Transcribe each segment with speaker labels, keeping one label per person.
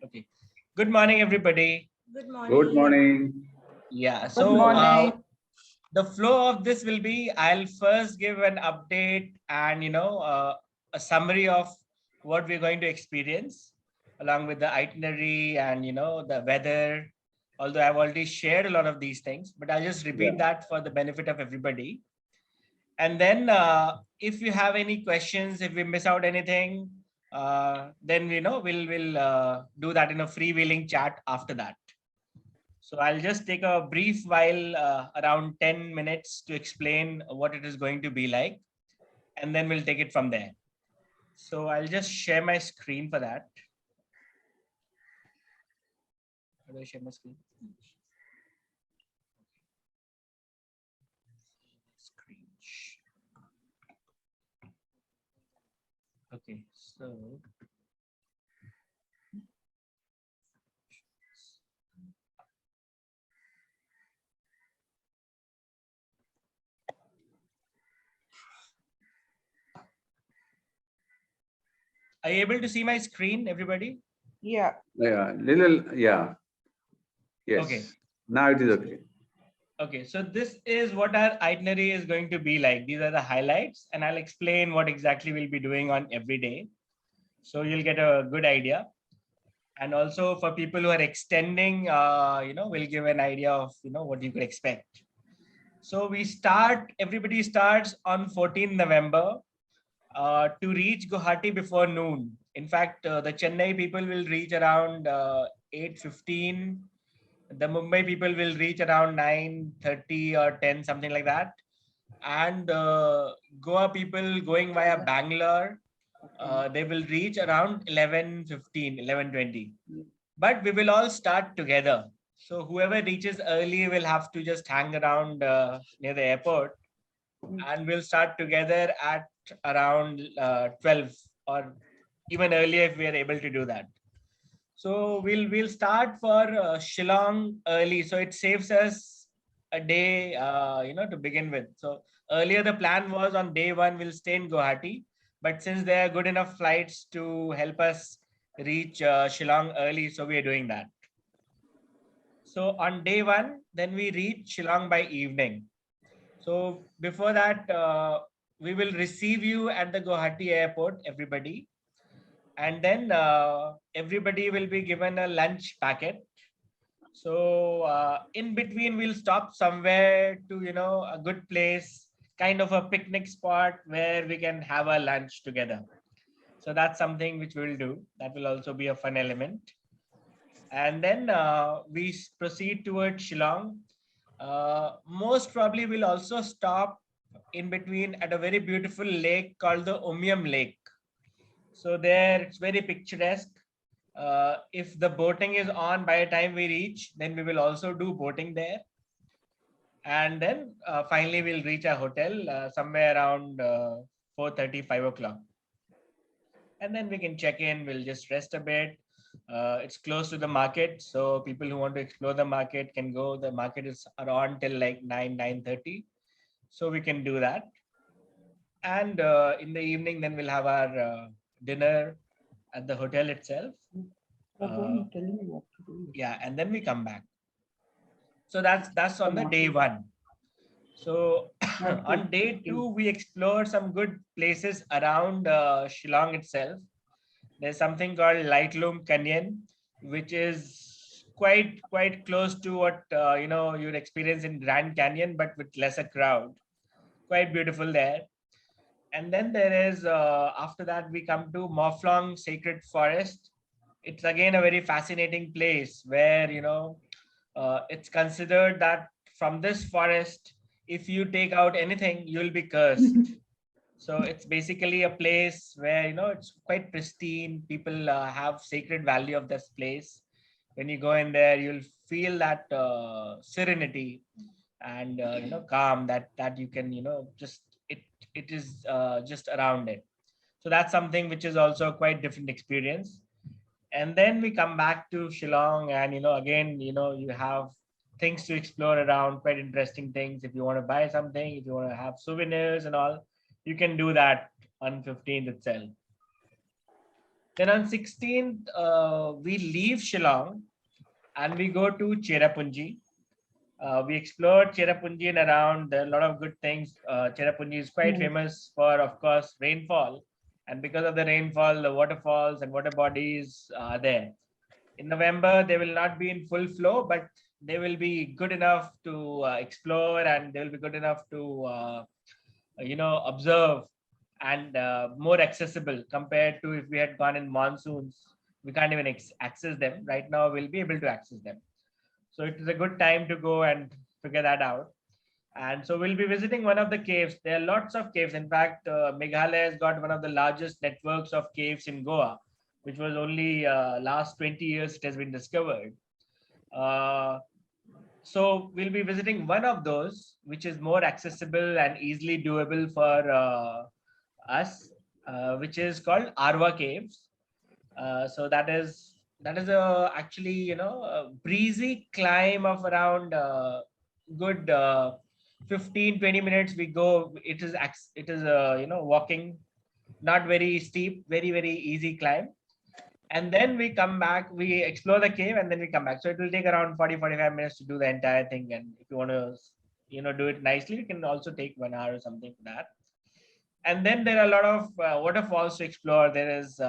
Speaker 1: Okay. Good morning, everybody.
Speaker 2: Good morning.
Speaker 3: Good morning.
Speaker 1: Yeah.
Speaker 4: Good morning.
Speaker 1: The flow of this will be, I'll first give an update and, a summary of what we're going to experience along with the itinerary and, the weather. Although I've already shared a lot of these things, but I'll just repeat that for the benefit of everybody. And then if you have any questions, if we miss out anything, then, we'll do that in a freewheeling chat after that. So I'll just take a brief while, around 10 minutes to explain what it is going to be like, and then we'll take it from there. So I'll just share my screen for that. How do I share my screen? Okay, so are you able to see my screen, everybody?
Speaker 4: Yeah.
Speaker 3: Yeah. Yes.
Speaker 1: Okay.
Speaker 3: Now it is okay.
Speaker 1: Okay, so this is what our itinerary is going to be like. These are the highlights, and I'll explain what exactly we'll be doing on every day. So you'll get a good idea. And also for people who are extending, we'll give an idea of, what you could expect. So everybody starts on 14th November to reach Guwahati before noon. In fact, the Chennai people will reach around 8:15. The Mumbai people will reach around 9:30 or 10, something like that. And Goa people going via Bangalore, they will reach around 11:15, 11:20. But we will all start together. So whoever reaches early will have to just hang around near the airport, and we'll start together at around 12 or even earlier if we are able to do that. So we'll start for Shillong early, so it saves us a day, to begin with. So earlier the plan was on day one we'll stay in Guwahati, but since there are good enough flights to help us reach Shillong early, so we are doing that. So on day one, then we reach Shillong by evening. So before that, we will receive you at the Guwahati airport, everybody. And then everybody will be given a lunch packet. So in between, we'll stop somewhere to, a good place, kind of a picnic spot where we can have a lunch together. So that's something which we'll do. That will also be a fun element. And then we proceed towards Shillong. Most probably we'll also stop in between at a very beautiful lake called the Omium Lake. So there it's very picturesque. If the boating is on by the time we reach, then we will also do boating there. And then finally we'll reach our hotel somewhere around 4:30, 5 o'clock. And then we can check in, we'll just rest a bit. It's close to the market, so people who want to explore the market can go. The market is around till like 9:30, so we can do that. And in the evening, then we'll have our dinner at the hotel itself. Yeah, and then we come back. So that's on the day one. So on day two, we explore some good places around Shillong itself. There's something called Loom Canyon, which is quite close to what you'd experience in Grand Canyon, but with lesser crowd. Quite beautiful there. And then there is after that we come to Maflong Sacred Forest. It's again a very fascinating place where it's considered that from this forest, if you take out anything, you'll be cursed. So it's basically a place where, it's quite pristine. People have sacred value of this place. When you go in there, you'll feel that serenity and, calm that you can, it is just around it. So that's something which is also quite different experience. And then we come back to Shillong and, again, you have things to explore around, quite interesting things. If you want to buy something, if you want to have souvenirs and all, you can do that on 15th itself. Then on 16th, we leave Shillong and we go to Cherapanji. We explored Cherapanji and around. There are a lot of good things. Cherapanji is quite famous for, of course, rainfall. And because of the rainfall, the waterfalls and water bodies are there. In November, they will not be in full flow, but they will be good enough to explore, and they will be good enough to observe, and more accessible compared to if we had gone in monsoons. We can't even access them. Right now we'll be able to access them, so it is a good time to go and figure that out. And so we'll be visiting one of the caves. There are lots of caves. In fact, Meghalaya has got one of the largest networks of caves in Goa, which was only last 20 years it has been discovered. uh, so we'll be visiting one of those, which is more accessible and easily doable for us, which is called Arwa Caves. So that is a actually a breezy climb of around good 15-20 minutes. We go. It is walking, not very steep, very easy climb. And then we come back, we explore the cave, and then we come back. So it will take around 40-45 minutes to do the entire thing. And if you want to do it nicely, you can also take 1 hour or something for that. And then there are a lot of waterfalls to explore. There is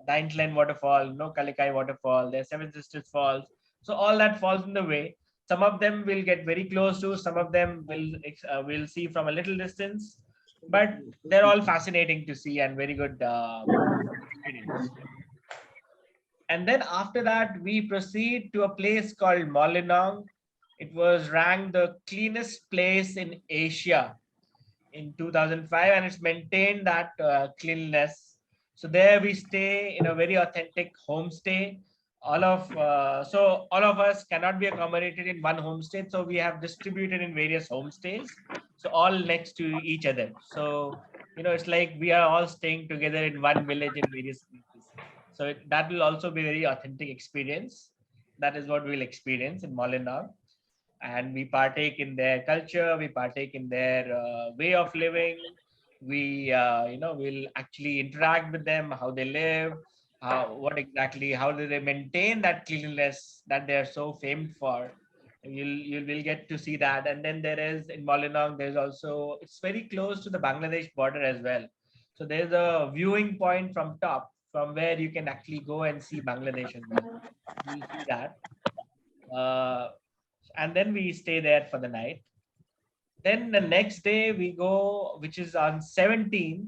Speaker 1: Daintlen Waterfall, No Kalikai Waterfall, there's Seven Sisters Falls. So all that falls in the way. Some of them will get very close to, some of them will see from a little distance, but they're all fascinating to see and very good experience. And then after that, we proceed to a place called Molina. It was ranked the cleanest place in Asia in 2005, and it's maintained that cleanliness. So there we stay in a very authentic homestay. All of us cannot be accommodated in one homestay, so we have distributed in various homestays, so all next to each other. So it's like we are all staying together in one village in various places. So that will also be a very authentic experience. That is what we'll experience in Molina. And we partake in their culture, we partake in their way of living. We will actually interact with them, how they live, how do they maintain that cleanliness that they are so famed for. You will get to see that. And then there is in Molinong, there's also, it's very close to the Bangladesh border as well. So there's a viewing point from top, from where you can actually go and see Bangladesh as well. You'll see that. uh, and then we stay there for the night. Then the next day we go, which is on 17th,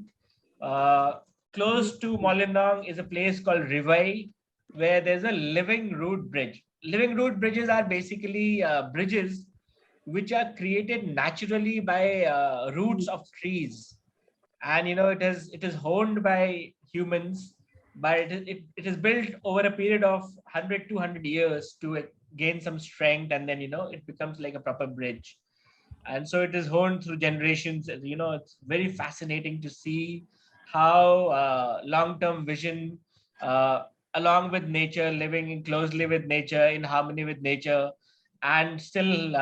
Speaker 1: uh, close to Molindong is a place called Rivai, where there's a living root bridge. Living root bridges are basically bridges which are created naturally by roots of trees. And it is honed by humans, but it is built over a period of 100 200 years to gain some strength, and then it becomes like a proper bridge. And so it is honed through generations. It's very fascinating to see how long-term vision, uh, along with nature, living in closely with nature, in harmony with nature, and still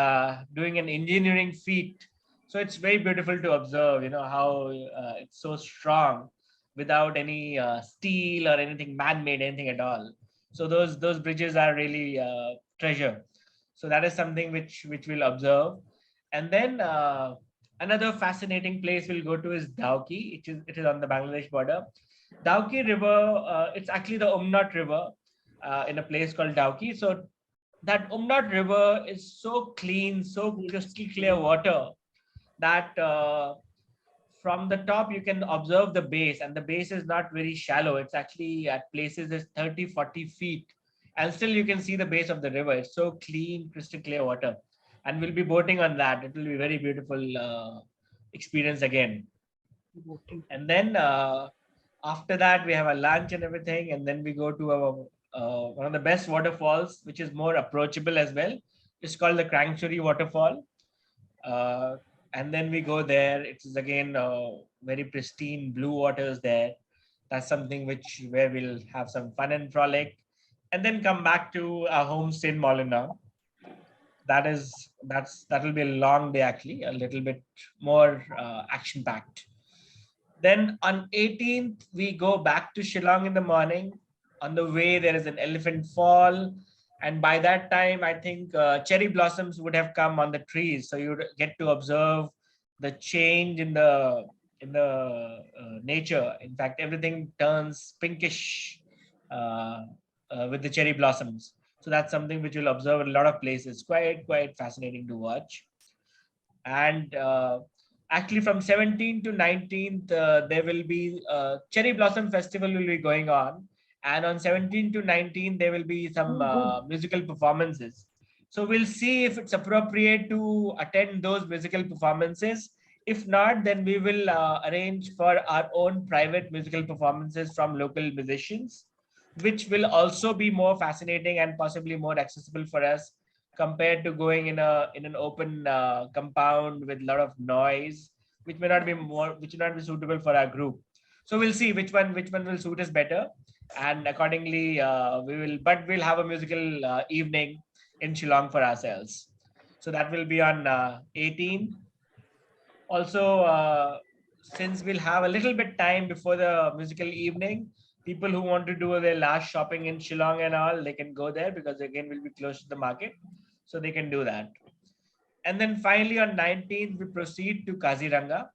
Speaker 1: doing an engineering feat. So it's very beautiful to observe how it's so strong without any steel or anything man-made, anything at all. So those bridges are really treasure. So that is something which we'll observe. And then another fascinating place we'll go to is Dauki. It is on the Bangladesh border. Dauki River, it's actually the Umnot River in a place called Dauki. So that Umnot River is so clean, so crystal clear water that from the top you can observe the base, and the base is not very shallow. It's actually at places is 30-40 feet, and still you can see the base of the river. It's so clean, crystal clear water, and we'll be boating on that. It will be very beautiful experience again. And then after that we have a lunch and everything, and then we go to our one of the best waterfalls, which is more approachable as well. It's called the Cranberry Waterfall. uh, and then we go there. It is again very pristine blue waters there. That's something where we'll have some fun and frolic, and then come back to our homestay in Molina. That will be a long day, actually, a little bit more action packed. Then on 18th we go back to Shillong in the morning. On the way, there is an elephant fall. And by that time, I think cherry blossoms would have come on the trees. So you would get to observe the change in the nature. In fact, everything turns pinkish with the cherry blossoms. So that's something which you'll observe in a lot of places. Quite fascinating to watch. And actually from 17th to 19th, there will be cherry blossom festival will be going on. And on 17th to 19th, there will be some musical performances. So we'll see if it's appropriate to attend those musical performances. If not, then we will arrange for our own private musical performances from local musicians, which will also be more fascinating and possibly more accessible for us compared to going in an open compound with a lot of noise, which may not be suitable for our group. So we'll see which one will suit us better, and accordingly we'll have a musical evening in Shillong for ourselves. So that will be on 18th. Also, since we'll have a little bit time before the musical evening, people who want to do their last shopping in Shillong and all, they can go there because again we'll be close to the market, so they can do that. And then finally on 19th, we proceed to Kaziranga.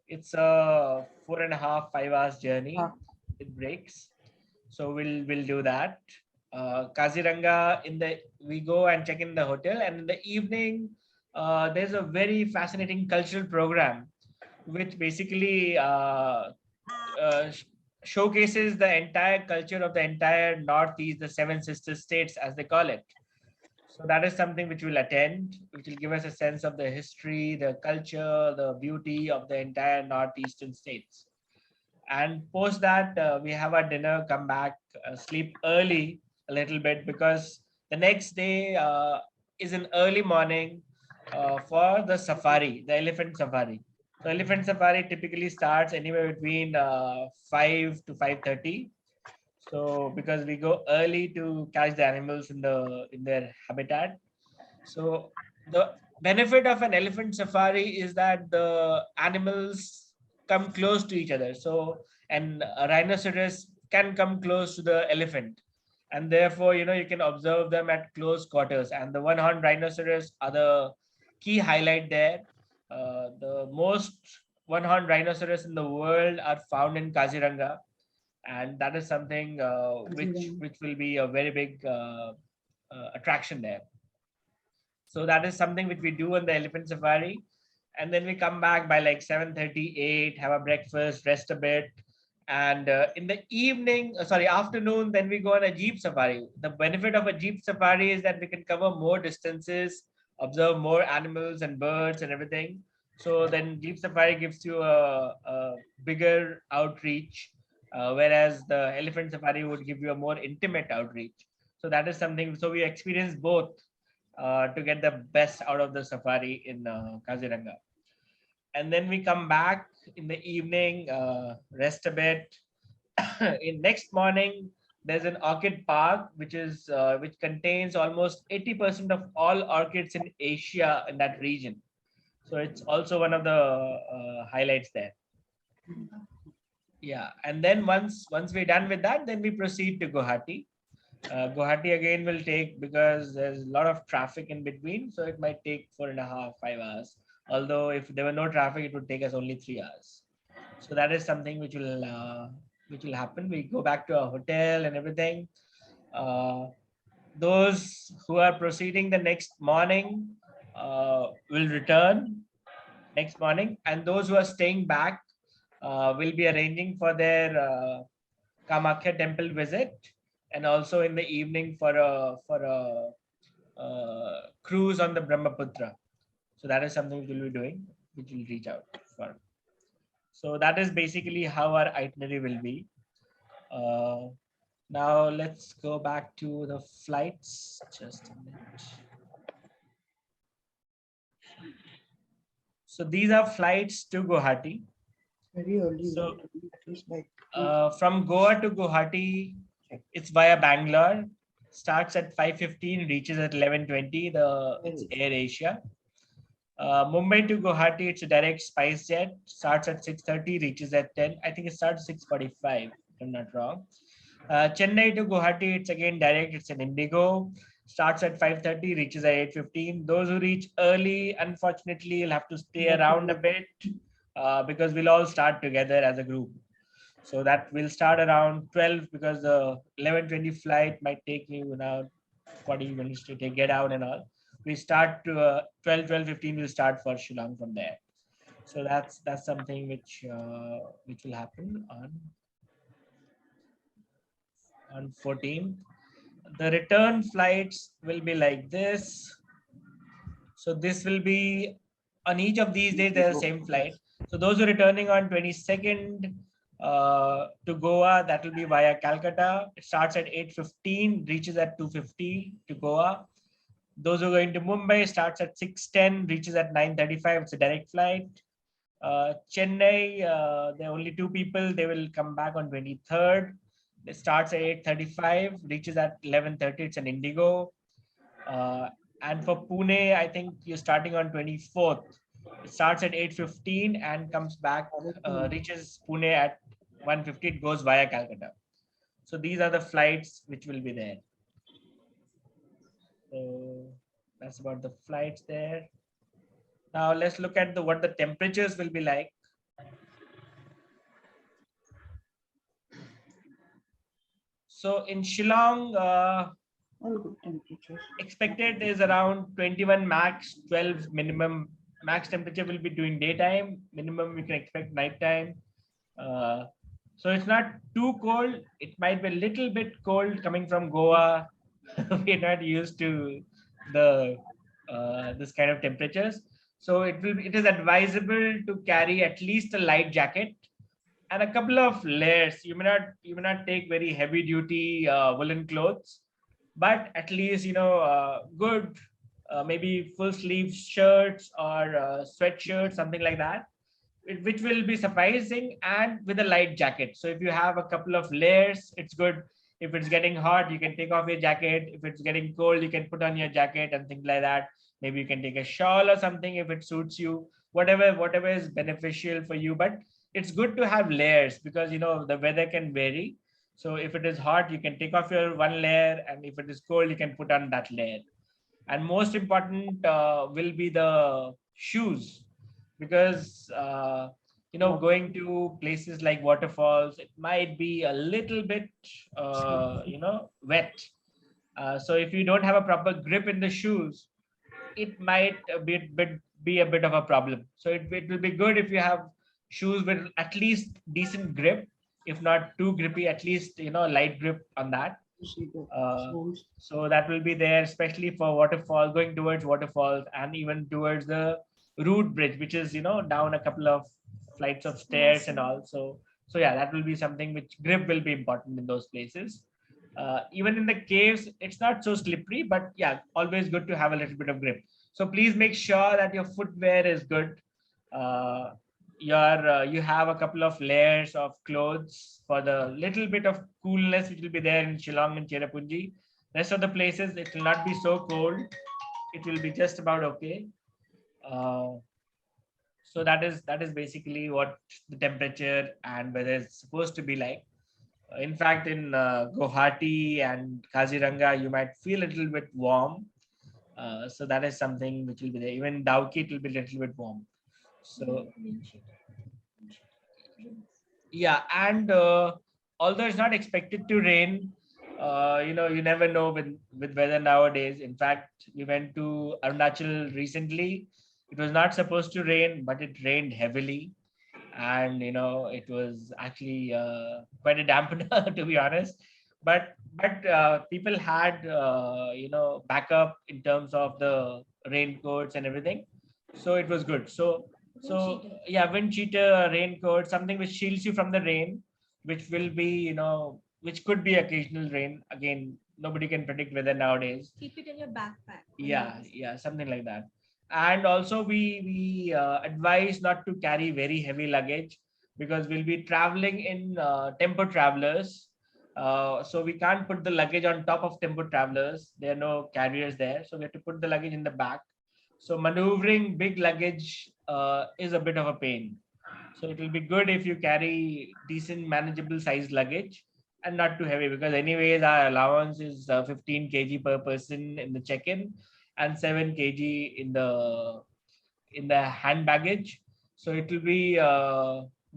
Speaker 1: It's a 4.5, 5 hours journey. It breaks. So we'll do that. Kaziranga, we go and check in the hotel, and in the evening, there's a very fascinating cultural program, which basically showcases the entire culture of the entire Northeast, the Seven Sisters states, as they call it. So that is something which we'll attend, which will give us a sense of the history, the culture, the beauty of the entire Northeastern states. And post that, we have our dinner, come back, sleep early a little bit, because the next day is an early morning for the safari, the elephant safari. So elephant safari typically starts anywhere between 5 to 5:30. So because we go early to catch the animals in their habitat. So the benefit of an elephant safari is that the animals come close to each other. So and a rhinoceros can come close to the elephant, and therefore you can observe them at close quarters. And the one-horned rhinoceros are the key highlight there. The most one-horned rhinoceros in the world are found in Kaziranga, and that is something which will be a very big attraction there. So that is something which we do on the elephant safari. And then we come back by like 7:38, have a breakfast, rest a bit. And in the evening, afternoon, then we go on a jeep safari. The benefit of a jeep safari is that we can cover more distances, observe more animals and birds and everything. So then jeep safari gives you a bigger outreach, whereas the elephant safari would give you a more intimate outreach. So that is something. So we experience both to get the best out of the safari in Kaziranga. And then we come back in the evening, rest a bit. In next morning, there's an orchid park, which contains almost 80% of all orchids in Asia in that region. So it's also one of the highlights there. Yeah, and then once we're done with that, then we proceed to Guwahati. Guwahati again will take, because there's a lot of traffic in between, so it might take 4.5, 5 hours. Although if there were no traffic, it would take us only 3 hours. So that is something which will happen. We go back to our hotel and everything. Those who are proceeding the next morning will return next morning, and those who are staying back will be arranging for their Kamakhya temple visit, and also in the evening for a cruise on the Brahmaputra. So that is something we'll be doing, which we'll reach out for. So that is basically how our itinerary will be. Now let's go back to the flights. Just a minute. So these are flights to Guwahati.
Speaker 2: Very early.
Speaker 1: So
Speaker 2: at least like
Speaker 1: from Goa to Guwahati, it's via Bangalore. Starts at 5:15, reaches at 11:20. It's Air Asia. Mumbai to Guwahati, it's a direct Spice Jet. Starts at 6:30, reaches at 10. I think it starts 6:45, if I'm not wrong. Chennai to Guwahati, it's again direct. It's an Indigo. Starts at 5:30, reaches at 8:15. Those who reach early, unfortunately, will have to stay around a bit because we'll all start together as a group. So that will start around 12 because the 11:20 flight might take me now 40 minutes to get out and all. We start to 12:15. We'll start for Shillong from there. So that's something which will happen on 14th. The return flights will be like this. So this will be on each of these days, there's the same flight. So those who are returning on 22nd to Goa, that will be via Calcutta. It starts at 8:15, reaches at 2:50 to Goa. Those who are going to Mumbai starts at 6:10, reaches at 9:35. It's a direct flight. Chennai, there are only two people. They will come back on 23rd. It starts at 8:35, reaches at 11:30. It's an Indigo. And for Pune, I think you're starting on 24th. It starts at 8:15 and comes back, reaches Pune at 1:50. It goes via Calcutta. So these are the flights which will be there. So that's about the flights there. Now let's look at what the temperatures will be like. So in Shillong,
Speaker 2: All good temperatures.
Speaker 1: expected is around 21 max, 12 minimum. Max temperature will be during daytime. Minimum we can expect nighttime. So it's not too cold. It might be a little bit cold coming from Goa. We're not used to the this kind of temperatures. So it is advisable to carry at least a light jacket and a couple of layers. You may not take very heavy duty woolen clothes, but at least good maybe full sleeve shirts or sweatshirts, something like that, which will be sufficing, and with a light jacket. So if you have a couple of layers, it's good. If it's getting hot, you can take off your jacket. If it's getting cold, you can put on your jacket and things like that. Maybe you can take a shawl or something if it suits you. Whatever is beneficial for you. But it's good to have layers because the weather can vary. So if it is hot, you can take off your one layer, and if it is cold, you can put on that layer. And most important will be the shoes, because going to places like waterfalls, it might be a little bit wet. So if you don't have a proper grip in the shoes, it might be a bit of a problem. So it will be good if you have shoes with at least decent grip, if not too grippy, at least light grip on that.
Speaker 2: You see the
Speaker 1: uh,
Speaker 2: soles.
Speaker 1: so that will be there, especially for waterfall, going towards waterfalls, and even towards the route bridge, which is down a couple of flights of stairs and all. So yeah, that will be something which grip will be important in those places. Even in the caves, it's not so slippery, but yeah, always good to have a little bit of grip. So please make sure that your footwear is good. Uh, you have a couple of layers of clothes for the little bit of coolness which will be there in Shillong and Cherapanji. Rest of the places, it will not be so cold. It will be just about okay. Uh, so that is basically what the temperature and weather is supposed to be like. In fact, in Guwahati and Kaziranga, you might feel a little bit warm. So that is something which will be there. Even Dauki, it will be a little bit warm. So yeah, and although it's not expected to rain, you never know with weather nowadays. In fact, we went to Arunachal recently. It was not supposed to rain, but it rained heavily, and it was actually quite a dampener to be honest. But people had backup in terms of the raincoats and everything, so it was good. So yeah, wind cheater, raincoat, something which shields you from the rain, which will be which could be occasional rain. Again, nobody can predict weather nowadays.
Speaker 4: Keep it in your backpack.
Speaker 1: Yeah, something like that. And also we advise not to carry very heavy luggage, because we'll be traveling in tempo travelers. So we can't put the luggage on top of tempo travelers. There are no carriers there, so we have to put the luggage in the back. So maneuvering big luggage is a bit of a pain. So it will be good if you carry decent manageable size luggage, and not too heavy, because anyways our allowance is 15 kg per person in the check-in and 7 kg in the hand baggage. So it will be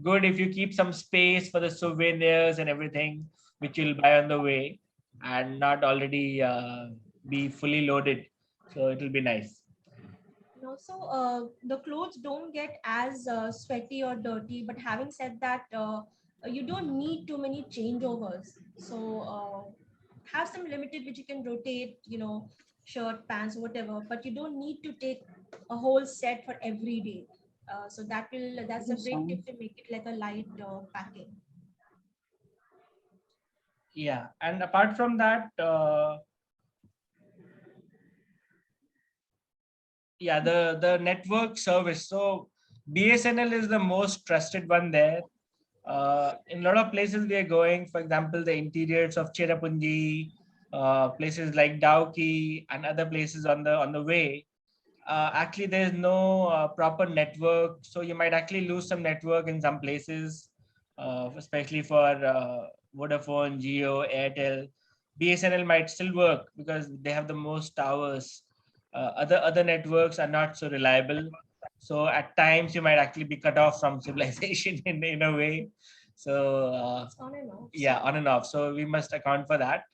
Speaker 1: good if you keep some space for the souvenirs and everything which you'll buy on the way, and not already be fully loaded. So it will be nice.
Speaker 4: And also, the clothes don't get as sweaty or dirty. But having said that, you don't need too many changeovers. So have some limited which you can rotate, shirt, pants, whatever. But you don't need to take a whole set for every day. So that's a
Speaker 2: Yes,
Speaker 4: great tip to make it like a light packing.
Speaker 1: Yeah, and apart from that, yeah, the network service. So BSNL is the most trusted one there. In a lot of places we are going, for example, the interiors of Cherapanji, places like Dauki and other places on the way. Actually, there is no proper network, so you might actually lose some network in some places, especially for Vodafone, Jio, Airtel. BSNL might still work because they have the most towers. Other networks are not so reliable, so at times you might actually be cut off from civilization in a way. So
Speaker 4: It's on and off.
Speaker 1: yeah, on and off. So we must account for that.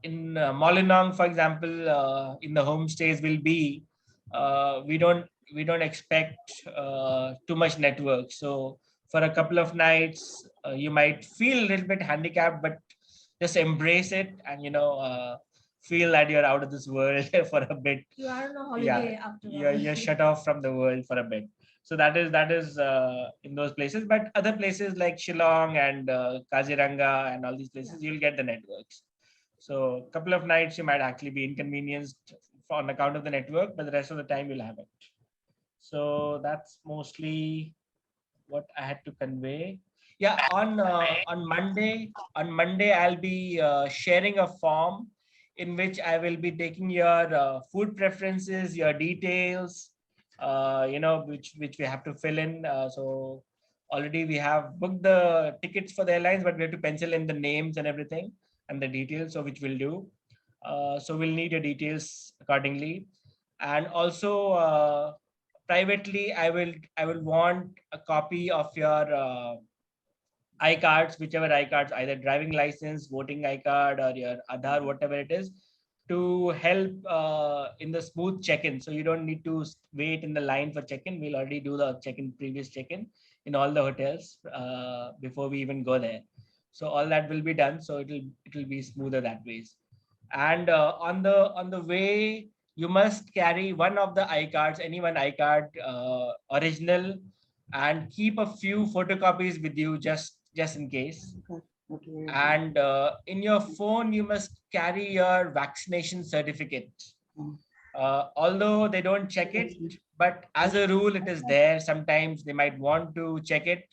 Speaker 1: In Molina, for example, in the homestays will be we don't expect too much network. So for a couple of nights, you might feel a little bit handicapped, but just embrace it and feel that you're out of this world for a bit.
Speaker 4: You are on a
Speaker 1: Yeah,
Speaker 4: holiday after
Speaker 1: you're shut off from the world for a bit. So that is in those places. But other places like Shillong and Kaziranga and all these places, you'll get the networks. So a couple of nights you might actually be inconvenienced on account of the network, but the rest of the time you'll have it. So that's mostly what I had to convey. Yeah, on Monday I'll be sharing a form in which I will be taking your food preferences, your details, which we have to fill in. So already we have booked the tickets for the airlines, but we have to pencil in the names and everything and the details. So which we'll do. So we'll need your details accordingly, and also. Privately, I will want a copy of your iCards, whichever iCards, either driving license, voting iCard, or your Aadhaar, whatever it is, to help in the smooth check-in. So you don't need to wait in the line for check-in. We'll already do the check-in, previous check-in in all the hotels before we even go there. So all that will be done. So it'll be smoother that ways. And on the way, you must carry one of the iCards, any one iCard, original, and keep a few photocopies with you just in case.
Speaker 2: Okay.
Speaker 1: And in your phone, you must carry your vaccination certificate. Although they don't check it, but as a rule, it is there. Sometimes they might want to check it,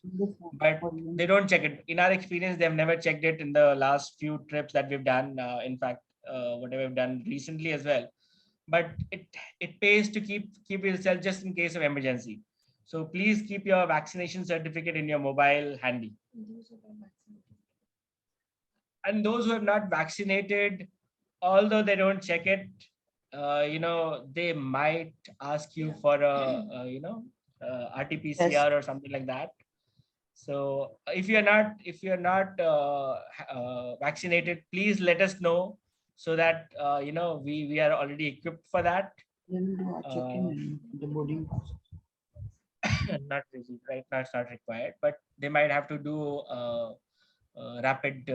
Speaker 1: but they don't check it. In our experience, they've never checked it in the last few trips that we've done. In fact, whatever we've done recently as well. But it pays to keep yourself just in case of emergency. So please keep your vaccination certificate in your mobile handy. And those who have not vaccinated, although they don't check it, they might ask you for RT-PCR or something like that. So if you're not vaccinated, please let us know, so that we are already equipped for that.
Speaker 2: Then we do a check-in and the boarding pass.
Speaker 1: Not really, right now it's not required, but they might have to do rapid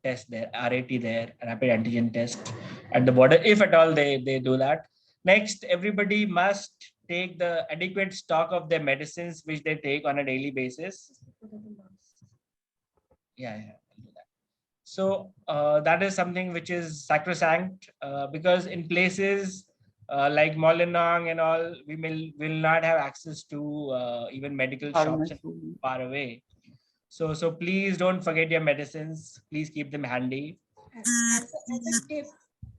Speaker 1: test there, RAT there, rapid antigen test at the border, if at all they do that. Next, everybody must take the adequate stock of their medicines which they take on a daily basis. Yeah, I'll do that. So that is something which is sacrosanct, because in places like Molinong and all, we will not have access to even medical shops far away. So please don't forget your medicines. Please keep them handy.
Speaker 4: As a tip,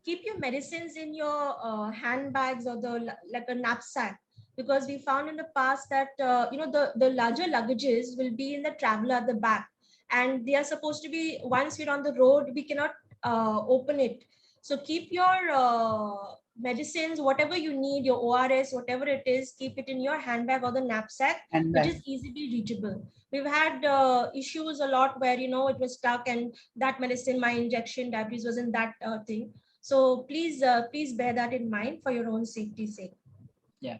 Speaker 4: keep your medicines in your handbags or like a knapsack, because we found in the past that the larger luggages will be in the traveler at the back, and they are supposed to be, once we're on the road, we cannot open it. So keep your medicines, whatever you need, your ORS, whatever it is, keep it in your handbag or the knapsack, which is easily reachable. We've had issues a lot where, you know, it was stuck and that medicine, my injection, diabetes was in that thing. So please bear that in mind for your own safety's sake.
Speaker 1: Yeah.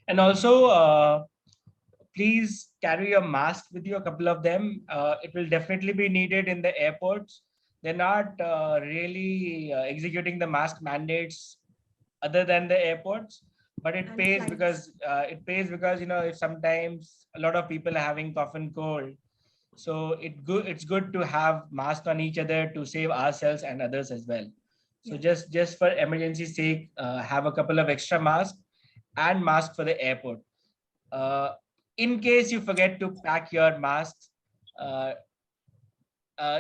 Speaker 1: And also, please carry your mask with you, a couple of them. It will definitely be needed in the airports. They're not really executing the mask mandates other than the airports, but it
Speaker 4: And
Speaker 1: pays
Speaker 4: flights.
Speaker 1: because you know, if sometimes a lot of people are having cough and cold, so it's good to have masks on each other to save ourselves and others as well. So
Speaker 4: Yeah.
Speaker 1: just for emergency sake, have a couple of extra masks and mask for the airport. uh, in case you forget to pack your masks, uh,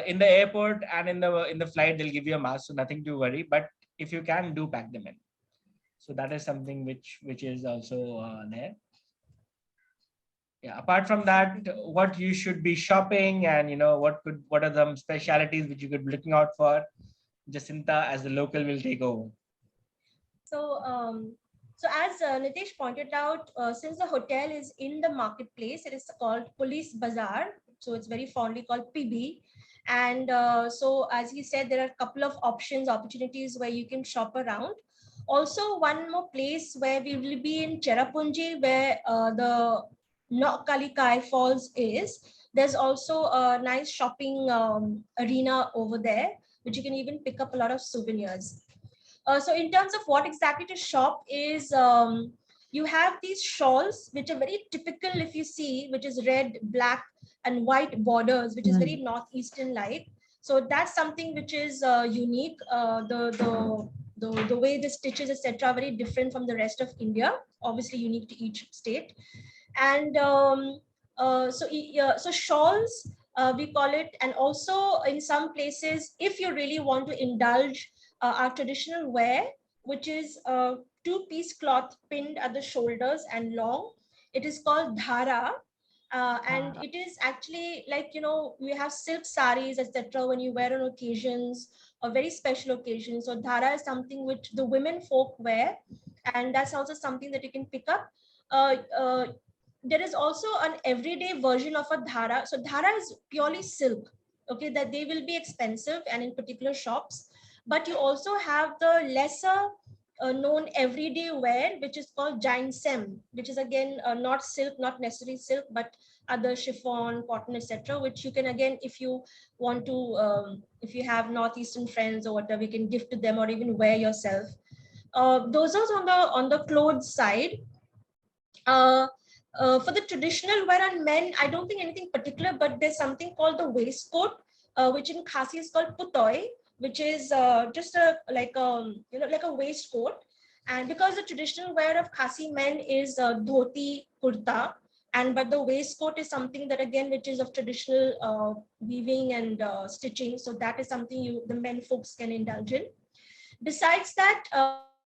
Speaker 1: in the airport and in the flight, they'll give you a mask, so nothing to worry. But if you can, do pack them in. So that is something which is also there. Yeah. Apart from that, what you should be shopping, and you know, what are the specialities which you could be looking out for? Jacinta, as the local, will take over.
Speaker 4: So, so as Nitish pointed out, since the hotel is in the marketplace, it is called Police Bazaar. So it's very fondly called PB. And so, as he said, there are a couple of opportunities where you can shop around. Also, one more place where we will be in Cherapanji, where the Nokkalikai Falls is. There's also a nice shopping arena over there, which you can even pick up a lot of souvenirs. So in terms of what exactly to shop is, you have these shawls, which are very typical if you see, which is red, black, and white borders, which is very northeastern like. So that's something which is unique. The way the stitches, etc., are very different from the rest of India, obviously unique to each state. And so shawls, we call it. And also in some places, if you really want to indulge our traditional wear, which is a two-piece cloth pinned at the shoulders and long, it is called dhara. And it is actually like, you know, we have silk saris, etc., when you wear on occasions or very special occasions. So dhara is something which the women folk wear, and that's also something that you can pick up. uh, uh, there is also an everyday version of a dhara. So dhara is purely silk, okay, that they will be expensive and in particular shops. But you also have the lesser known everyday wear, which is called ginsem, which is again not silk, not necessarily silk, but other chiffon, cotton, etc., which you can, again, if you want to, if you have northeastern friends or whatever, you can gift to them or even wear yourself. Those are on the clothes side. uh, for the traditional wear on men, I don't think anything particular, but there's something called the waistcoat, which in Khasi is called putoi, which is just a like you know, like a waistcoat. And because the traditional wear of Khasi men is dhoti, kurta, and but the waistcoat is something that, again, which is of traditional weaving and stitching. So that is something the men folks can indulge in. Besides that,